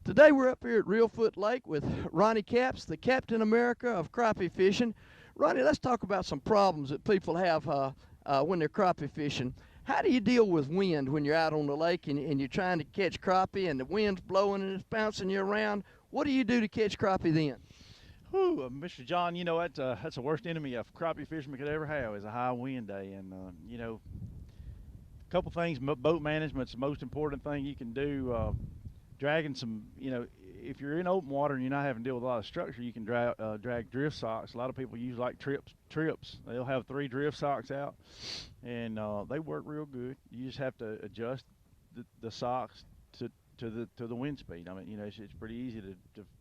Today we're up here at Reelfoot Lake with Ronnie Capps, the Captain America of crappie fishing. Ronnie, let's talk about some problems that people have when they're crappie fishing. How do you deal with wind when you're out on the lake and you're trying to catch crappie and the wind's blowing and it's bouncing you around? What do you do to catch crappie then? Whew, Mr. John, that's the worst enemy a crappie fisherman could ever have is a high wind day. And a couple things. Boat management's the most important thing you can do. Dragging some, if you're in open water and you're not having to deal with a lot of structure, you can drag drift socks. A lot of people use like trips. They'll have 3 drift socks out, and they work real good. You just have to adjust the socks to the wind speed. I mean, it's pretty easy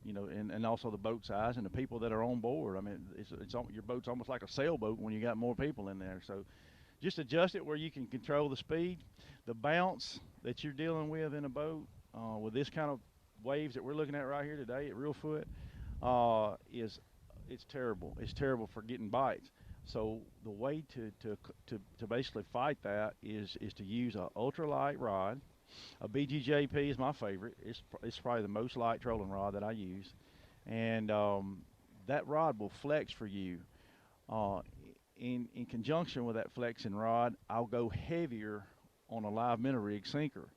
and also the boat size and the people that are on board. I mean, your boat's almost like a sailboat when you got more people in there. So just adjust it where you can control the speed, the bounce that you're dealing with in a boat. With this kind of waves that we're looking at right here today at Reelfoot, it's terrible. It's terrible for getting bites. So the way to basically fight that is to use an ultralight rod. A BGJP is my favorite. It's probably the most light trolling rod that I use, and that rod will flex for you. In conjunction with that flexing rod, I'll go heavier on a live minnow rig sinker.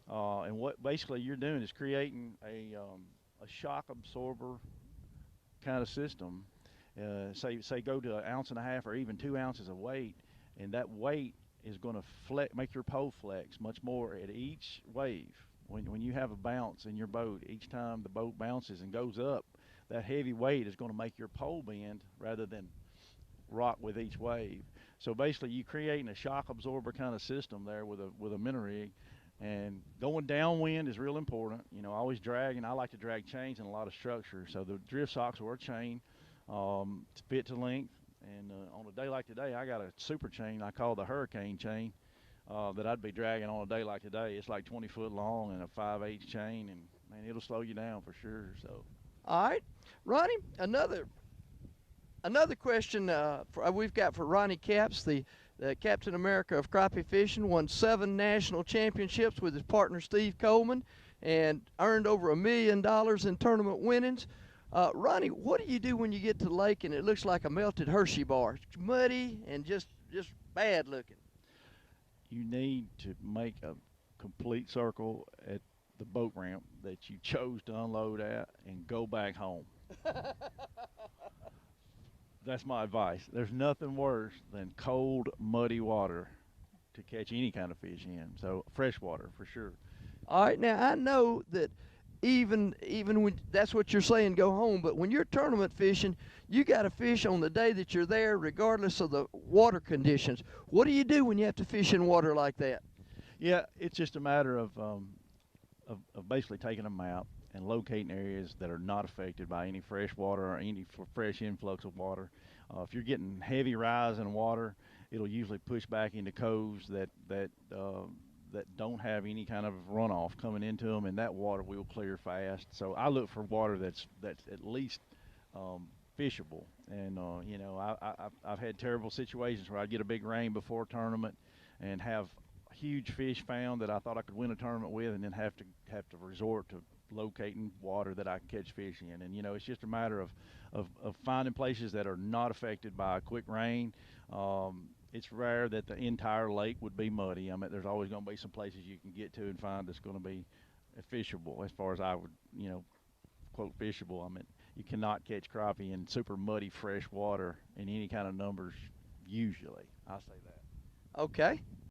And what basically you're doing is creating a shock absorber kind of system. Say go to 1.5 ounces or even 2 ounces of weight, and that weight is going to make your pole flex much more at each wave. When you have a bounce in your boat, each time the boat bounces and goes up, that heavy weight is going to make your pole bend rather than rock with each wave. So basically, you creating a shock absorber kind of system there with a minnow rig. And going downwind is real important. Always drag, and I like to drag chains in a lot of structure. So the drift socks are a chain, fit to length. And on a day like today, I got a super chain I call the hurricane chain that I'd be dragging on a day like today. It's like 20 foot long and a 5/8 chain, and man, it'll slow you down for sure. So. All right, Ronnie, another question we've got for Ronnie Capps, the Captain America of crappie fishing, won 7 national championships with his partner Steve Coleman, and earned over $1 million in tournament winnings. Ronnie, what do you do when you get to the lake and it looks like a melted Hershey bar? It's muddy and just bad looking. You need to make a complete circle at the boat ramp that you chose to unload at and go back home. That's my advice. There's nothing worse than cold, muddy water to catch any kind of fish in. So fresh water for sure. All right, now I know that even when that's what you're saying, go home. But when you're tournament fishing, you got to fish on the day that you're there, regardless of the water conditions. What do you do when you have to fish in water like that? Yeah, it's just a matter of basically taking a map and locating areas that are not affected by any fresh water or any fresh influx of water. If you're getting heavy rise in water, it'll usually push back into coves that don't have any kind of runoff coming into them, and that water will clear fast. So I look for water that's at least fishable. And I've had terrible situations where I'd get a big rain before a tournament and have huge fish found that I thought I could win a tournament with, and then have to resort to locating water that I can catch fish in. And it's just a matter of finding places that are not affected by a quick rain. It's rare that the entire lake would be muddy. I mean, there's always going to be some places you can get to and find that's going to be fishable, as far as I would, quote fishable. I mean, you cannot catch crappie in super muddy fresh water in any kind of numbers usually. I say that. Okay.